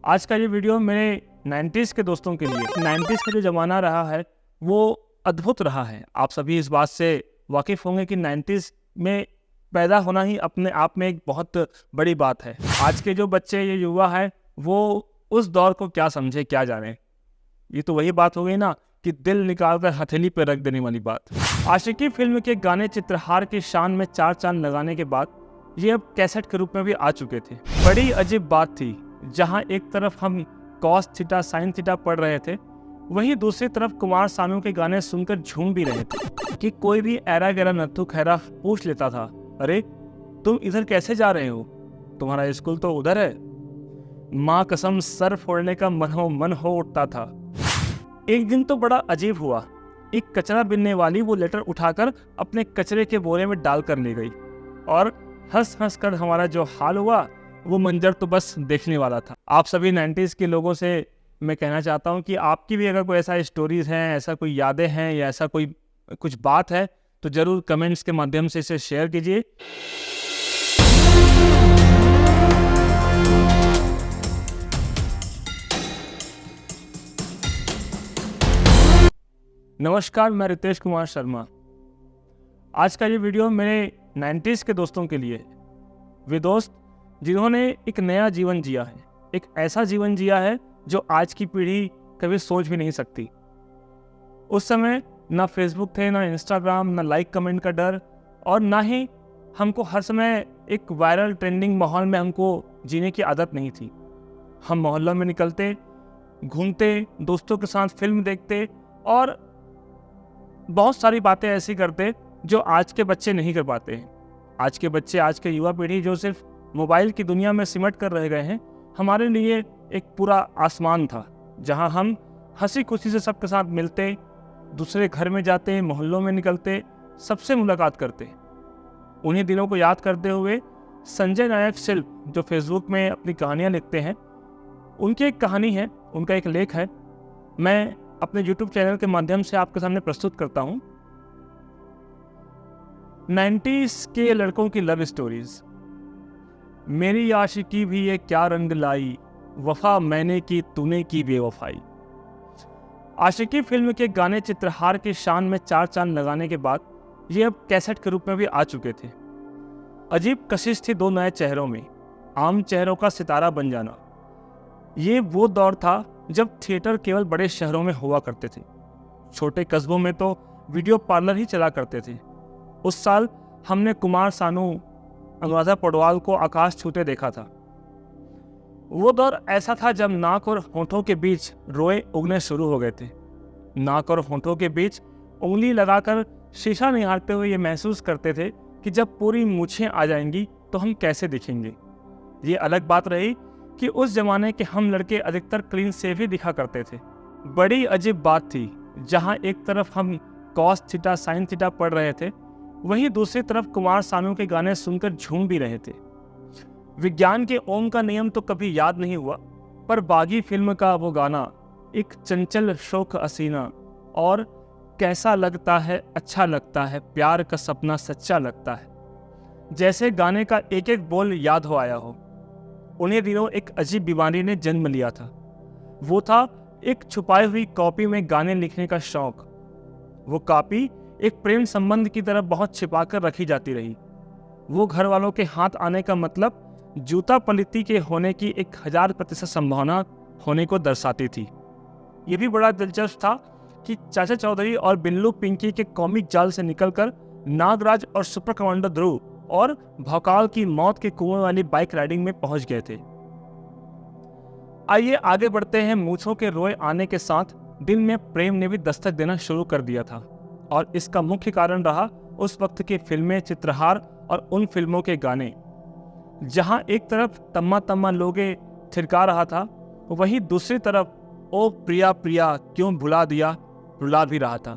आज का ये वीडियो मेरे 90s के दोस्तों के लिए। 90s का जो ज़माना रहा है वो अद्भुत रहा है। आप सभी इस बात से वाकिफ़ होंगे कि 90s में पैदा होना ही अपने आप में एक बहुत बड़ी बात है। आज के जो बच्चे, ये युवा है, वो उस दौर को क्या समझे, क्या जाने। ये तो वही बात हो गई ना कि दिल निकाल कर हथेली पर रख देने वाली बात। आशिकी फिल्म के गाने चित्रहार की शान में चार चांद लगाने के बाद ये अब कैसेट के रूप में भी आ चुके थे। बड़ी अजीब बात थी, जहां एक तरफ हम कॉस थीटा साइन थीटा पढ़ रहे थे, वहीं दूसरी तरफ कुमार सानू के गाने सुनकर झूम भी रहे थे कि कोई भी ऐरा गैरा नत्थु खैरा पूछ लेता था, अरे तुम इधर कैसे जा रहे हो, तुम्हारा स्कूल तो उधर है। माँ कसम सर फोड़ने का मन हो उठता था। एक दिन तो बड़ा अजीब हुआ, एक कचरा बिनने वाली वो लेटर उठाकर अपने कचरे के बोरे में डाल कर ले गई और हंस हंस कर हमारा जो हाल हुआ वो मंजर तो बस देखने वाला था। आप सभी 90s के लोगों से मैं कहना चाहता हूँ कि आपकी भी अगर कोई ऐसा स्टोरीज हैं, ऐसा कोई यादें हैं या ऐसा कोई कुछ बात है तो ज़रूर कमेंट्स के माध्यम से इसे शेयर कीजिए। नमस्कार, मैं रितेश कुमार शर्मा। आज का ये वीडियो मेरे 90s के दोस्तों के लिए। वे दोस्त जिन्होंने एक नया जीवन जिया है, एक ऐसा जीवन जिया है जो आज की पीढ़ी कभी सोच भी नहीं सकती। उस समय ना फेसबुक थे, ना इंस्टाग्राम, ना लाइक कमेंट का डर, और ना ही हमको हर समय एक वायरल ट्रेंडिंग माहौल में हमको जीने की आदत नहीं थी। हम मोहल्लों में निकलते, घूमते, दोस्तों के साथ फिल्म देखते और बहुत सारी बातें ऐसी करते जो आज के बच्चे नहीं कर पाते हैं। आज के बच्चे, आज के युवा पीढ़ी जो सिर्फ मोबाइल की दुनिया में सिमट कर रह गए हैं, हमारे लिए एक पूरा आसमान था जहां हम हंसी खुशी से सबके साथ मिलते, दूसरे घर में जाते, मोहल्लों में निकलते, सबसे मुलाकात करते। उन्हीं दिनों को याद करते हुए संजय नायक शिल्प, जो फेसबुक में अपनी कहानियां लिखते हैं, उनकी एक कहानी है, उनका एक लेख है, मैं अपने YouTube चैनल के माध्यम से आपके सामने प्रस्तुत करता हूं। 90s के लड़कों की लव स्टोरीज। मेरी आशिकी भी ये क्या रंग लाई, वफा मैंने की तूने की बेवफाई। आशिकी फिल्म के गाने चित्रहार की शान में चार चांद लगाने के बाद ये अब कैसेट के रूप में भी आ चुके थे। अजीब कशिश थी दो नए चेहरों में, आम चेहरों का सितारा बन जाना। ये वो दौर था जब थिएटर केवल बड़े शहरों में हुआ करते थे। छोटे कस्बों में तो वीडियो पार्लर ही चला करते थे। उस साल हमने कुमार सानू, अनुराधा पौडवाल को आकाश छूते देखा था। वो दौर ऐसा था जब नाक और होठों के बीच रोए उगने शुरू हो गए थे। नाक और होठों के बीच उंगली लगाकर शीशा निहारते हुए ये महसूस करते थे कि जब पूरी मूछें आ जाएंगी तो हम कैसे दिखेंगे। ये अलग बात रही कि उस जमाने के हम लड़के अधिकतर क्लीन सेव ही दिखा करते थे। बड़ी अजीब बात थी, जहां एक तरफ हम कॉस थीटा साइन थीटा पढ़ रहे थे, वहीं दूसरी तरफ कुमार सानू के गाने सुनकर झूम भी रहे थे। विज्ञान के ओम का नियम तो कभी याद नहीं हुआ, पर बागी फिल्म का वो गाना, एक चंचल शौक हसीना और कैसा लगता है, अच्छा लगता है, प्यार का सपना सच्चा लगता है, जैसे गाने का एक एक बोल याद हो आया हो। उन्हीं दिनों एक अजीब बीमारी ने जन्म लिया था। वो था एक छुपाई हुई कॉपी में गाने लिखने का शौक। वो कॉपी एक प्रेम संबंध की तरह बहुत छिपा कर रखी जाती रही। वो घर वालों के हाथ आने का मतलब जूता पलिती के होने की 1000% संभावना होने को दर्शाती थी। ये भी बड़ा दिलचस्प था कि चाचा चौधरी और बिल्लू पिंकी के कॉमिक जाल से निकलकर नागराज और सुपर कमांडर ध्रुव और भौकाल की मौत के कुएं वाली बाइक राइडिंग में पहुंच गए थे। आइए आगे बढ़ते हैं। मूछों के रोए आने के साथ दिल में प्रेम ने भी दस्तक देना शुरू कर दिया था, और इसका मुख्य कारण रहा उस वक्त की फिल्में, चित्रहार और उन फिल्मों के गाने। जहां एक तरफ तम्मा तम्मा लोगे थिरका रहा था, वहीं दूसरी तरफ ओ प्रिया प्रिया क्यों भुला दिया रुला भी रहा था।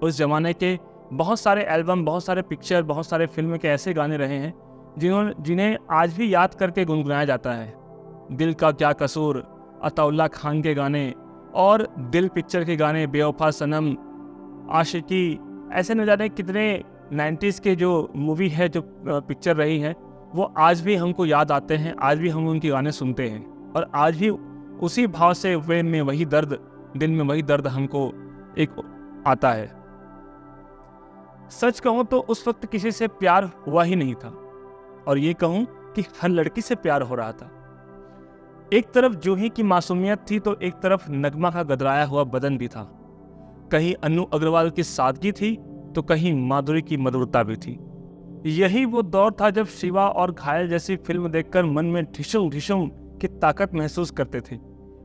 उस जमाने के बहुत सारे एल्बम, बहुत सारे पिक्चर, बहुत सारे फिल्म के ऐसे गाने रहे हैं जिन्हें आज भी याद करके गुनगुनाया जाता है। दिल का क्या कसूर, अताउल्ला खान के गाने, और दिल पिक्चर के गाने, बेवफा सनम, आशिकी, ऐसे न जाने कितने 90s के जो मूवी है, जो पिक्चर रही है, वो आज भी हमको याद आते हैं। आज भी हम उनके गाने सुनते हैं और आज भी उसी भाव से वे में वही दर्द, दिल में वही दर्द हमको एक आता है। सच कहूं तो उस वक्त किसी से प्यार हुआ ही नहीं था, और ये कहूं कि हर लड़की से प्यार हो रहा था। एक तरफ जूही की मासूमियत थी तो एक तरफ नगमा का गदराया हुआ बदन भी था। कहीं अनु अग्रवाल की सादगी थी तो कहीं माधुरी की मधुरता भी थी। यही वो दौर था जब शिवा और घायल जैसी फिल्म देखकर मन में ढिशुम ढिशुम की ताकत महसूस करते थे।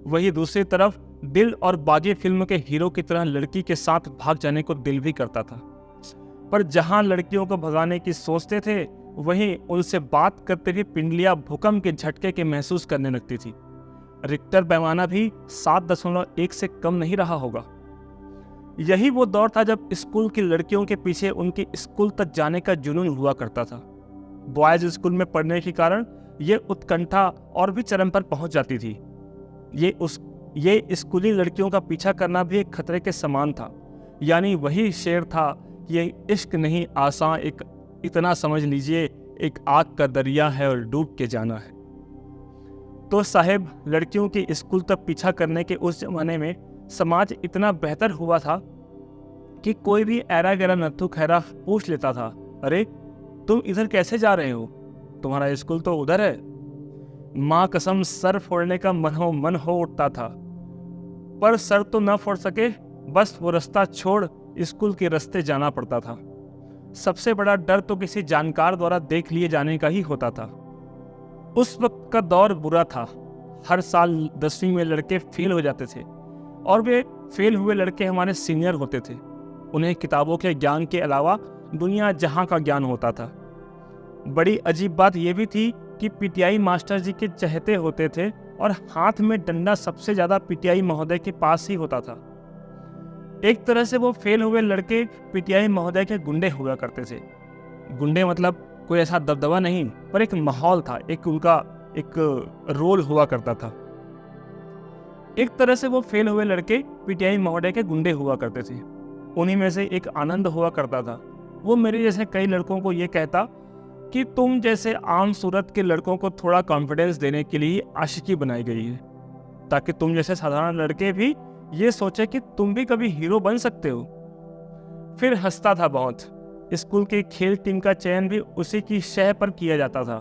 वही दूसरी तरफ दिल और बागी फिल्म के हीरो की तरह लड़की के साथ भाग जाने को दिल भी करता था। पर जहां लड़कियों को भगाने की सोचते थे, वहीं उनसे बात करते भी पिंडलियां भूकंप के झटके के महसूस करने लगती थी। रिक्टर पैमाना भी 7.1 से कम नहीं रहा होगा। यही वो दौर था जब स्कूल की लड़कियों के पीछे उनके स्कूल तक जाने का जुनून हुआ करता था। बॉयज स्कूल में पढ़ने के कारण ये उत्कंठा और भी चरम पर पहुंच जाती थी। ये स्कूली लड़कियों का पीछा करना भी एक खतरे के समान था। यानी वही शेर था, ये इश्क नहीं आसान, एक इतना समझ लीजिए एक आग का दरिया है और डूब के जाना है। तो साहेब, लड़कियों के स्कूल तक पीछा करने के उस जमाने में समाज इतना बेहतर हुआ था कि कोई भी ऐरा गैरा नत्थु खैरा पूछ लेता था, अरे तुम इधर कैसे जा रहे हो, तुम्हारा स्कूल तो उधर है। माँ कसम सर फोड़ने का मन हो उठता था, पर सर तो न फोड़ सके, बस वो रास्ता छोड़ स्कूल के रास्ते जाना पड़ता था। सबसे बड़ा डर तो किसी जानकार द्वारा देख लिए जाने का ही होता था। उस वक्त का दौर बुरा था। हर साल 10वीं में लड़के फेल हो जाते थे, और वे फेल हुए लड़के हमारे सीनियर होते थे। उन्हें किताबों के ज्ञान के अलावा दुनिया जहां का ज्ञान होता था। बड़ी अजीब बात यह भी थी कि पीटीआई मास्टर जी के चहेते होते थे, और हाथ में डंडा सबसे ज्यादा पीटीआई महोदय के पास ही होता था। एक तरह से वो फेल हुए लड़के पीटीआई महोदय के गुंडे हुआ करते थे। गुंडे मतलब कोई ऐसा दबदबा नहीं, पर एक माहौल था, एक उनका एक रोल हुआ करता था। एक तरह से वो फेल हुए लड़के पीटीआई महोदय के गुंडे हुआ करते थे। उन्हीं में से एक आनंद हुआ करता था। वो मेरे जैसे कई लड़कों को ये कहता कि तुम जैसे आम सूरत के लड़कों को थोड़ा कॉन्फिडेंस देने के लिए आशिकी बनाई गई है, ताकि तुम जैसे साधारण लड़के भी ये सोचे कि तुम भी कभी हीरो बन सकते हो। फिर हंसता था बहुत। स्कूल के खेल टीम का चयन भी उसी की शह पर किया जाता था।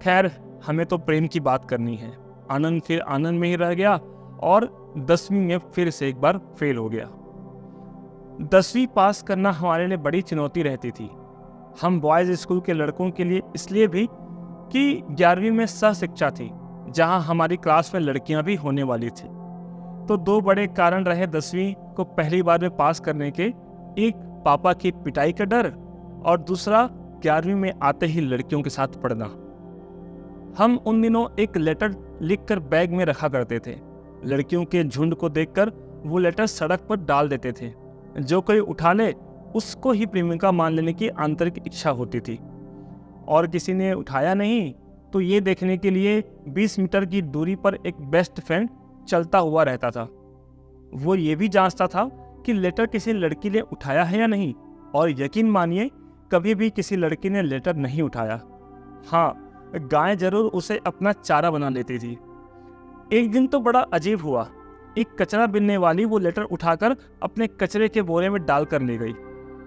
खैर, हमें तो प्रेम की बात करनी है। आनंद फिर आनंद में ही रह गया और 10वीं में फिर से एक बार फेल हो गया। 10वीं पास करना हमारे लिए बड़ी चुनौती रहती थी। हम बॉयज स्कूल के लड़कों के लिए इसलिए भी कि 11वीं में सह शिक्षा थी, जहां हमारी क्लास में लड़कियां भी होने वाली थी। तो दो बड़े कारण रहे 10वीं को पहली बार में पास करने के। एक पापा की पिटाई का डर, और दूसरा 11वीं में आते ही लड़कियों के साथ पढ़ना। हम उन दिनों एक लेटर लिखकर बैग में रखा करते थे। लड़कियों के झुंड को देखकर वो लेटर सड़क पर डाल देते थे। जो कोई उठा ले उसको ही प्रेमिका मान लेने की आंतरिक इच्छा होती थी, और किसी ने उठाया नहीं तो ये देखने के लिए 20 मीटर की दूरी पर एक बेस्ट फ्रेंड चलता हुआ रहता था। वो ये भी जांचता था कि लेटर किसी लड़की ने उठाया है या नहीं, और यकीन मानिए कभी भी किसी लड़की ने लेटर नहीं उठाया। हाँ, गाय जरूर उसे अपना चारा बना लेती थी। एक दिन तो बड़ा अजीब हुआ। एक कचरा बिनने वाली वो लेटर उठाकर अपने कचरे के बोरे में डालकर ले गई,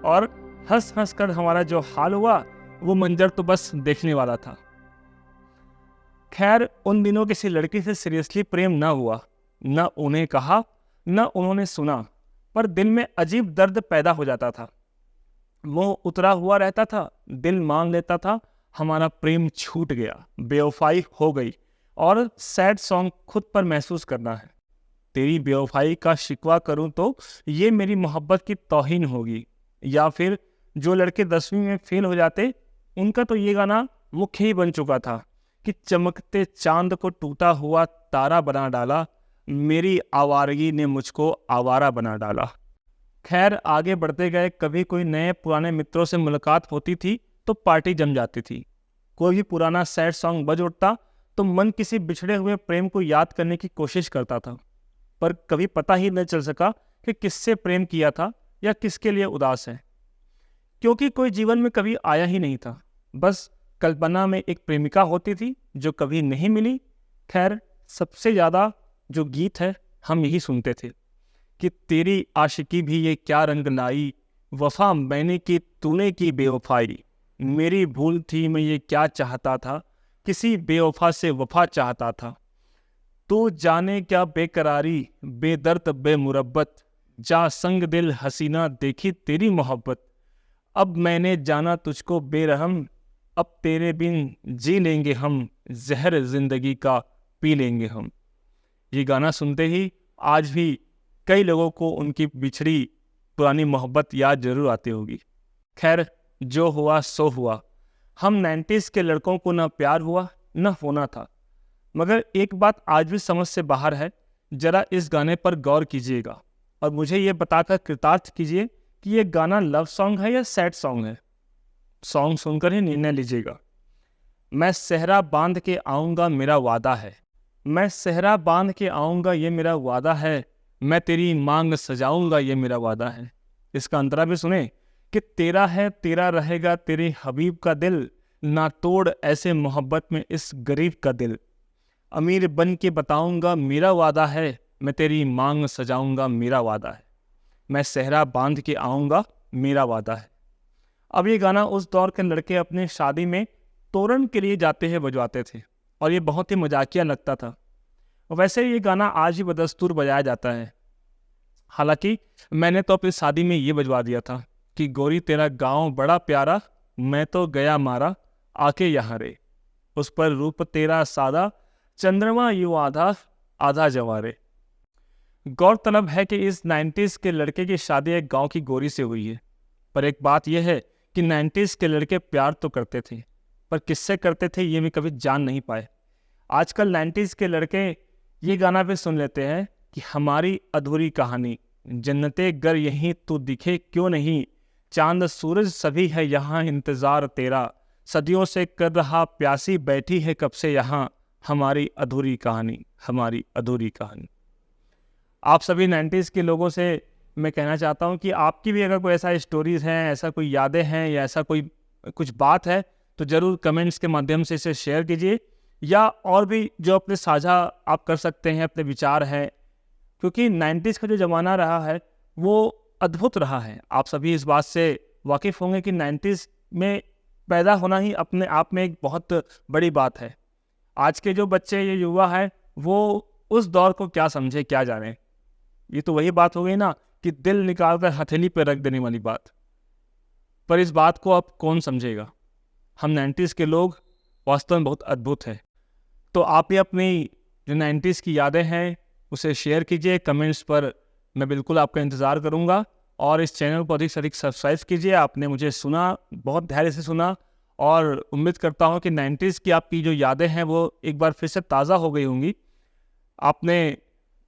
और हंस हंस कर हमारा जो हाल हुआ वो मंजर तो बस देखने वाला था। खैर, उन दिनों किसी लड़की से सीरियसली प्रेम न हुआ, न उन्हें कहा न उन्होंने सुना, पर दिल में अजीब दर्द पैदा हो जाता था। वो उतरा हुआ रहता था। दिल मान लेता था हमारा प्रेम छूट गया, बेवफाई हो गई, और सैड सॉन्ग खुद पर महसूस करना है। तेरी बेवफाई का शिकवा करूं तो ये मेरी मोहब्बत की तौहीन होगी। या फिर जो लड़के 10वीं में फेल हो जाते, उनका तो ये गाना मुख्य ही बन चुका था कि चमकते चांद को टूटा हुआ तारा बना डाला, मेरी आवारगी ने मुझको आवारा बना डाला। खैर, आगे बढ़ते गए। कभी कोई नए पुराने मित्रों से मुलाकात होती थी तो पार्टी जम जाती थी। कोई भी पुराना सैड सॉन्ग बज उठता तो मन किसी बिछड़े हुए प्रेम को याद करने की कोशिश करता था, पर कभी पता ही न चल सका कि किससे प्रेम किया था या किसके लिए उदास है, क्योंकि कोई जीवन में कभी आया ही नहीं था। बस कल्पना में एक प्रेमिका होती थी जो कभी नहीं मिली। खैर, सबसे ज़्यादा जो गीत है हम यही सुनते थे कि तेरी आशिकी भी ये क्या रंग लाई, वफा मैंने की तूने की बेवफाई, मेरी भूल थी मैं ये क्या चाहता था, किसी बेवफा से वफा चाहता था। तू जाने क्या बेकरारी बेदर्द बेमुरब्बत, जा संग दिल हसीना देखी तेरी मोहब्बत। अब मैंने जाना तुझको बेरहम, अब तेरे बिन जी लेंगे हम, जहर जिंदगी का पी लेंगे हम। ये गाना सुनते ही आज भी कई लोगों को उनकी बिछड़ी पुरानी मोहब्बत याद जरूर आती होगी। खैर, जो हुआ सो हुआ। हम 90s के लड़कों को ना प्यार हुआ न होना था, मगर एक बात आज भी समझ से बाहर है। जरा इस गाने पर गौर कीजिएगा और मुझे ये बताकर कृतार्थ कीजिए कि ये गाना लव सॉन्ग है या सैड सॉन्ग है। सॉन्ग सुनकर ही निर्णय लीजिएगा। मैं सेहरा बांध के आऊँगा मेरा वादा है, मैं सेहरा बांध के आऊँगा ये मेरा वादा है, मैं तेरी मांग सजाऊँगा ये मेरा वादा है। इसका अंतरा भी सुने कि तेरा है तेरा रहेगा तेरे हबीब का दिल, ना तोड़ ऐसे मोहब्बत में इस गरीब का दिल। अमीर बन के बताऊँगा मेरा वादा है, मैं तेरी मांग सजाऊँगा मेरा वादा है, मैं सेहरा बांध के आऊँगा मेरा वादा है। अब ये गाना उस दौर के लड़के अपने शादी में तोरण के लिए जाते हैं बजवाते थे और ये बहुत ही मजाकिया लगता था। वैसे ये गाना आज भी बदस्तूर बजाया जाता है। हालांकि मैंने तो अपनी शादी में ये बजवा दिया था कि गोरी तेरा गांव बड़ा प्यारा, मैं तो गया मारा आके यहाँ रे, उस पर रूप तेरा सादा, चंद्रमा यूं आधा आधा जवारे। गौरतलब है कि इस 90s के लड़के की शादी एक गांव की गोरी से हुई है। पर एक बात यह है कि 90s के लड़के प्यार तो करते थे, पर किससे करते थे ये भी कभी जान नहीं पाए। आजकल 90s के लड़के ये गाना भी सुन लेते हैं कि हमारी अधूरी कहानी, जन्नते गर यहीं तू दिखे क्यों नहीं, चांद सूरज सभी है यहाँ इंतजार तेरा, सदियों से कर रहा प्यासी बैठी है कब से यहाँ, हमारी अधूरी कहानी, हमारी अधूरी कहानी। आप सभी 90s के लोगों से मैं कहना चाहता हूँ कि आपकी भी अगर कोई ऐसा स्टोरीज हैं, ऐसा कोई यादें हैं या ऐसा कोई कुछ बात है तो ज़रूर कमेंट्स के माध्यम से इसे शेयर कीजिए, या और भी जो अपने साझा आप कर सकते हैं, अपने विचार हैं। क्योंकि 90s का जो ज़माना रहा है वो अद्भुत रहा है। आप सभी इस बात से वाकिफ़ होंगे कि 90s में पैदा होना ही अपने आप में एक बहुत बड़ी बात है। आज के जो बच्चे, ये युवा हैं, वो उस दौर को क्या समझे, क्या जाने। ये तो वही बात हो गई ना कि दिल निकाल कर हथेली पर रख देने वाली बात। पर इस बात को अब कौन समझेगा। हम 90s के लोग वास्तव में बहुत अद्भुत हैं। तो आप भी अपनी जो 90s की यादें हैं उसे शेयर कीजिए कमेंट्स पर। मैं बिल्कुल आपका इंतज़ार करूंगा और इस चैनल को अधिक से अधिक सब्सक्राइब कीजिए। आपने मुझे सुना, बहुत धैर्य से सुना, और उम्मीद करता हूं कि 90s की आपकी जो यादें हैं वो एक बार फिर से ताज़ा हो गई होंगी। आपने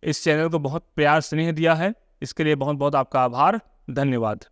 इस चैनल को बहुत प्यार स्नेह दिया है, इसके लिए बहुत बहुत आपका आभार। धन्यवाद।